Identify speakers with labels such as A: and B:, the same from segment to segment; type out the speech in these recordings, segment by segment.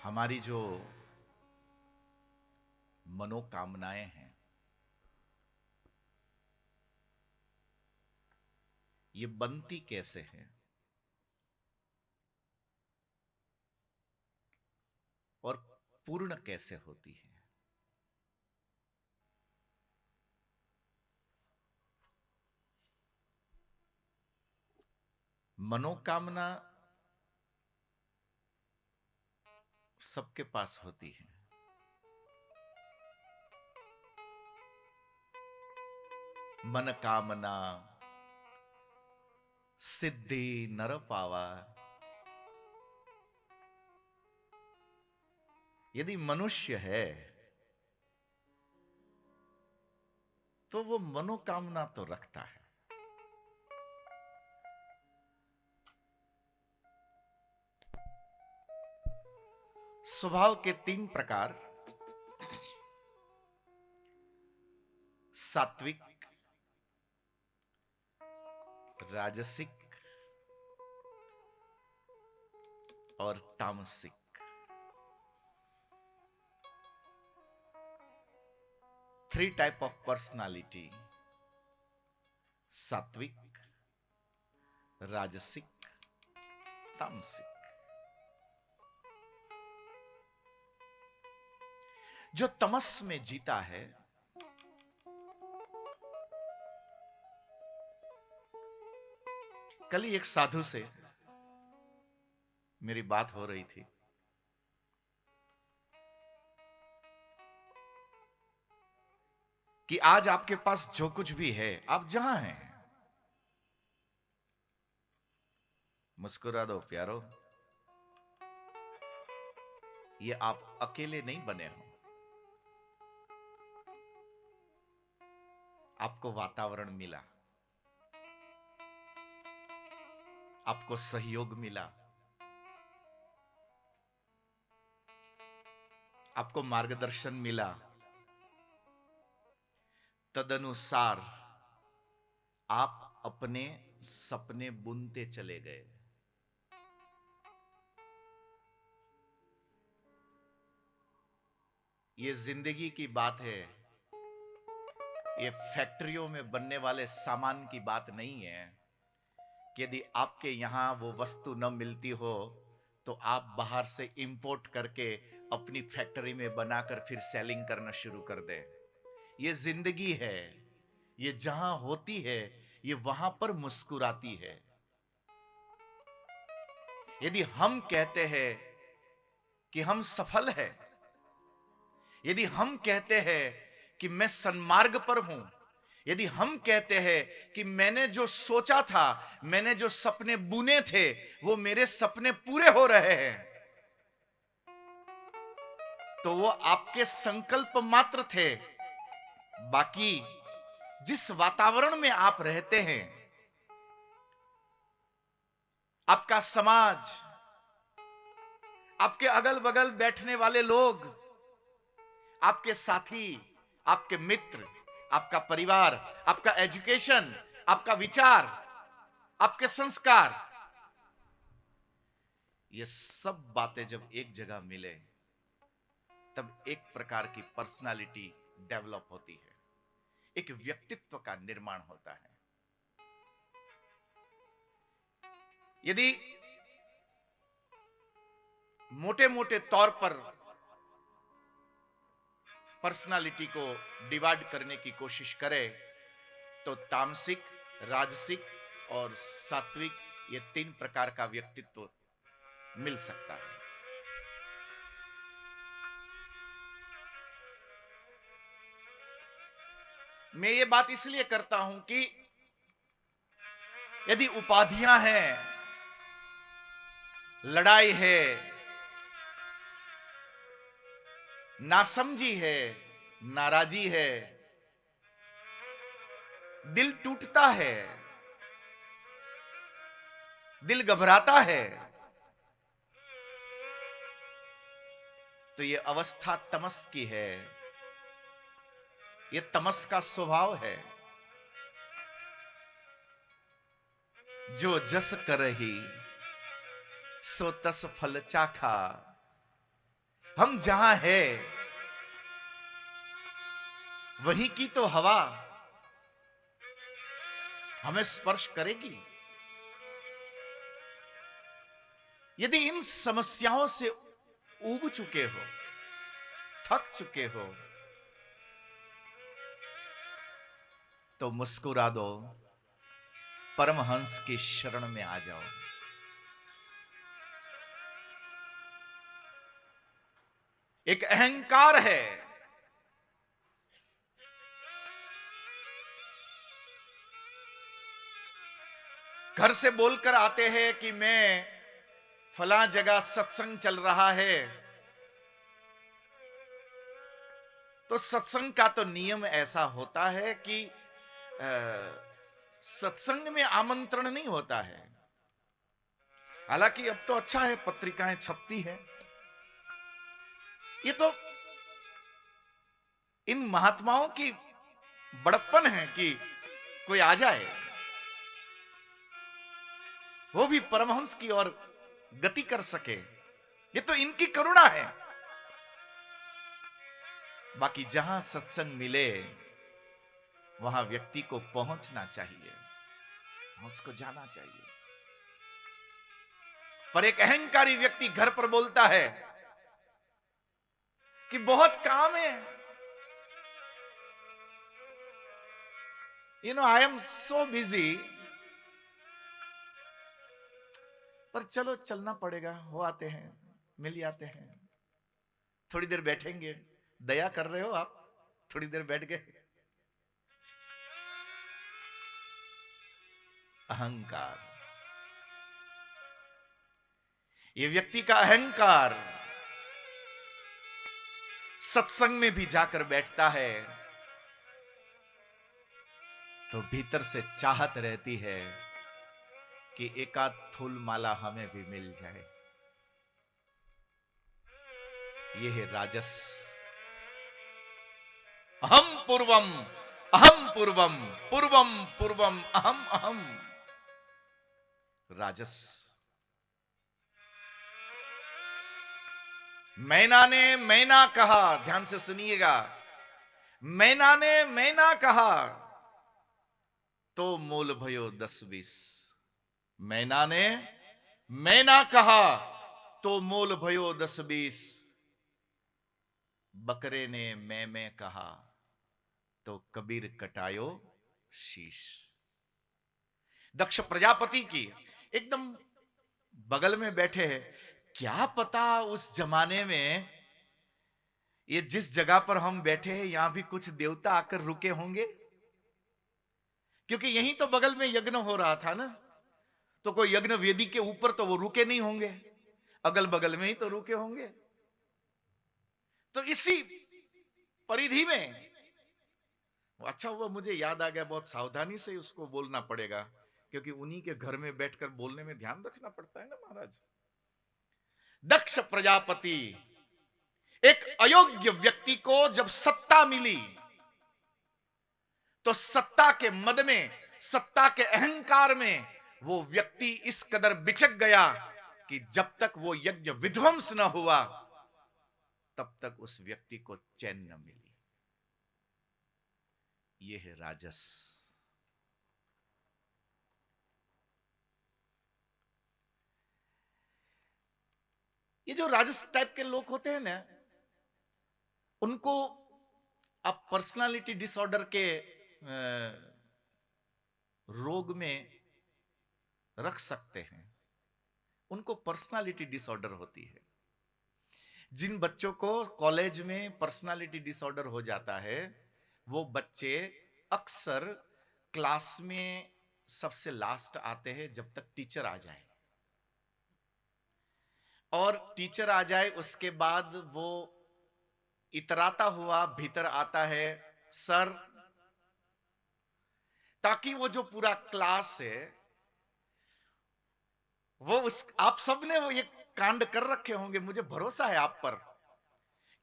A: हमारी जो मनोकामनाएं हैं, ये बनती कैसे हैं और पूर्ण कैसे होती है? मनोकामना सबके पास होती है। मन कामना सिद्धि नर पावा। यदि मनुष्य है तो वो मनोकामना तो रखता है। स्वभाव के तीन प्रकार: सात्विक, राजसिक और तामसिक। थ्री टाइप ऑफ पर्सनालिटी: सात्विक, राजसिक, तामसिक। जो तमस में जीता है, कल ही एक साधु से मेरी बात हो रही थी। कि आज आपके पास जो कुछ भी है, आप जहां हैं, मुस्कुरा दो प्यारो। ये आप अकेले नहीं बने हो। आपको वातावरण मिला, आपको सहयोग मिला, आपको मार्गदर्शन मिला, तदनुसार आप अपने सपने बुनते चले गए। ये जिंदगी की बात है। ये फैक्ट्रियों में बनने वाले सामान की बात नहीं है कि यदि आपके यहां वो वस्तु न मिलती हो तो आप बाहर से इंपोर्ट करके अपनी फैक्ट्री में बनाकर फिर सेलिंग करना शुरू कर दें। ये जिंदगी है। ये जहां होती है, ये वहां पर मुस्कुराती है। यदि हम कहते हैं कि हम सफल हैं, यदि हम कहते हैं कि मैं सन्मार्ग पर हूं, यदि हम कहते हैं कि मैंने जो सोचा था, मैंने जो सपने बुने थे, वो मेरे सपने पूरे हो रहे हैं, तो वो आपके संकल्प मात्र थे। बाकी जिस वातावरण में आप रहते हैं, आपका समाज, आपके अगल बगल बैठने वाले लोग, आपके साथी, आपके मित्र, आपका परिवार, आपका एजुकेशन, आपका विचार, आपके संस्कार, ये सब बातें जब एक जगह मिले तब एक प्रकार की पर्सनालिटी डेवलप होती है, एक व्यक्तित्व का निर्माण होता है। यदि मोटे मोटे तौर पर पर्सनालिटी को डिवाइड करने की कोशिश करें तो तामसिक, राजसिक और सात्विक, ये तीन प्रकार का व्यक्तित्व मिल सकता है। मैं ये बात इसलिए करता हूं कि यदि उपाधियां हैं, लड़ाई है, नासमझी है, नाराजी है, दिल टूटता है, दिल घबराता है, तो ये अवस्था तमस की है। ये तमस का स्वभाव है। जो जस करही सो तस फल चाखा, हम जहां है वहीं की तो हवा हमें स्पर्श करेगी। यदि इन समस्याओं से ऊब चुके हो, थक चुके हो, तो मुस्कुरा दो, परमहंस की शरण में आ जाओ। एक अहंकार है, घर से बोलकर आते हैं कि मैं फला जगह सत्संग चल रहा है, तो सत्संग का तो नियम ऐसा होता है कि सत्संग में आमंत्रण नहीं होता है। हालांकि अब तो अच्छा है, पत्रिकाएं छपती है। ये तो इन महात्माओं की बड़प्पन है कि कोई आ जाए, वो भी परमहंस की ओर गति कर सके। ये तो इनकी करुणा है। बाकी जहां सत्संग मिले वहां व्यक्ति को पहुंचना चाहिए, उसको जाना चाहिए। पर एक अहंकारी व्यक्ति घर पर बोलता है कि बहुत काम है, आई एम सो बिजी, पर चलो चलना पड़ेगा, हो आते हैं, मिल आते हैं, थोड़ी देर बैठेंगे। दया कर रहे हो आप, थोड़ी देर बैठ गए। अहंकार, ये व्यक्ति का अहंकार सत्संग में भी जाकर बैठता है तो भीतर से चाहत रहती है कि एकाध फूल माला हमें भी मिल जाए। यह है राजस। अहम पूर्वम, अहम पूर्वम, पूर्वम पूर्वम, अहम अहम। राजस। मैना ने मैना कहा, ध्यान से सुनिएगा, मैना ने मैना कहा तो मोल भयो 10-20। मैना ने मैना कहा तो मोल भयो 10-20। बकरे ने मैं कहा तो कबीर कटायो शीश। दक्ष प्रजापति की एकदम बगल में बैठे हैं। क्या पता उस जमाने में ये जिस जगह पर हम बैठे हैं यहां भी कुछ देवता आकर रुके होंगे, क्योंकि यहीं तो बगल में यज्ञ हो रहा था ना। तो कोई यज्ञ वेदी के ऊपर तो वो रुके नहीं होंगे, अगल बगल में ही तो रुके होंगे। तो इसी परिधि में अच्छा हुआ मुझे याद आ गया, बहुत सावधानी से उसको बोलना पड़ेगा, क्योंकि उन्हीं के घर में बैठकर बोलने में ध्यान रखना पड़ता है ना महाराज। दक्ष प्रजापति एक अयोग्य व्यक्ति को जब सत्ता मिली तो सत्ता के मद में, सत्ता के अहंकार में वो व्यक्ति इस कदर बिचक गया कि जब तक वो यज्ञ विध्वंस न हुआ तब तक उस व्यक्ति को चैन न मिली। यह है राजस। ये जो राजस टाइप के लोग होते हैं ना, उनको आप पर्सनालिटी डिसऑर्डर के रोग में रख सकते हैं। उनको पर्सनालिटी डिसऑर्डर होती है। जिन बच्चों को कॉलेज में पर्सनालिटी डिसऑर्डर हो जाता है, वो बच्चे अक्सर क्लास में सबसे लास्ट आते हैं जब तक टीचर आ जाए। और टीचर आ जाए उसके बाद वो इतराता हुआ भीतर आता है, सर, ताकि वो जो पूरा क्लास है वो उस आप सबने वो ये कांड कर रखे होंगे, मुझे भरोसा है आप पर,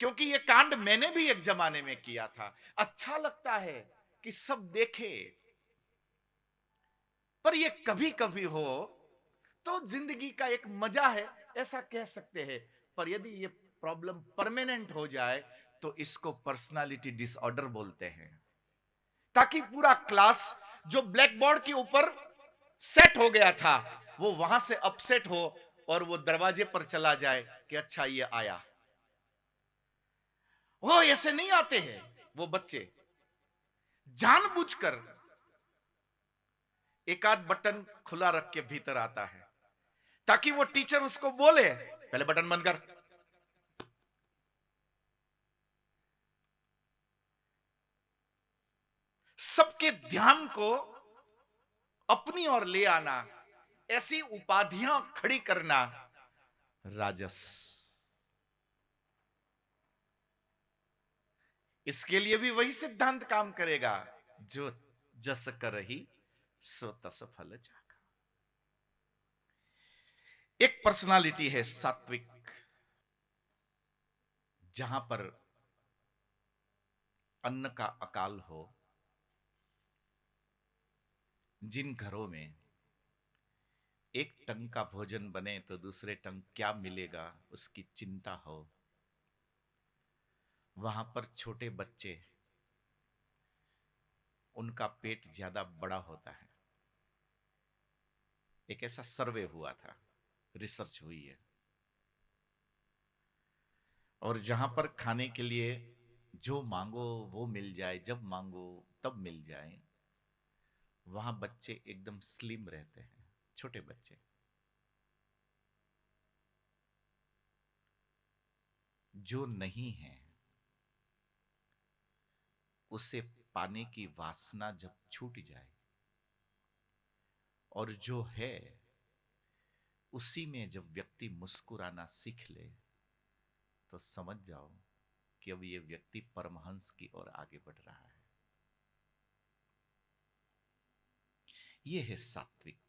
A: क्योंकि ये कांड मैंने भी एक जमाने में किया था। अच्छा लगता है कि सब देखे, पर ये कभी कभी हो तो जिंदगी का एक मजा है, ऐसा कह सकते हैं। पर यदि ये प्रॉब्लम परमानेंट हो जाए तो इसको पर्सनालिटी डिसऑर्डर बोलते हैं। ताकि पूरा क्लास जो ब्लैक बोर्ड के ऊपर सेट हो गया था वो वहां से अपसेट हो और वो दरवाजे पर चला जाए कि अच्छा ये आया। वो ऐसे नहीं आते हैं, वो बच्चे जानबूझकर एक आध बटन खुला रख के भीतर आता है ताकि वो टीचर उसको बोले पहले बटन बंद कर। सबके ध्यान को अपनी ओर ले आना, ऐसी उपाधियां खड़ी करना राजस। इसके लिए भी वही सिद्धांत काम करेगा, जो जस करहि सो तस फल चाखा। एक पर्सनालिटी है सात्विक, जहां पर अन्न का अकाल हो, जिन घरों में एक टंग का भोजन बने तो दूसरे टंग क्या मिलेगा उसकी चिंता हो, वहां पर छोटे बच्चे, उनका पेट ज्यादा बड़ा होता है। एक ऐसा सर्वे हुआ था, रिसर्च हुई है। और जहां पर खाने के लिए जो मांगो वो मिल जाए, जब मांगो तब मिल जाए, वहां बच्चे एकदम स्लिम रहते हैं, छोटे बच्चे। जो नहीं है उसे पाने की वासना जब छूट जाए, और जो है उसी में जब व्यक्ति मुस्कुराना सीख ले, तो समझ जाओ कि अब ये व्यक्ति परमहंस की ओर आगे बढ़ रहा है। ये है सात्विक।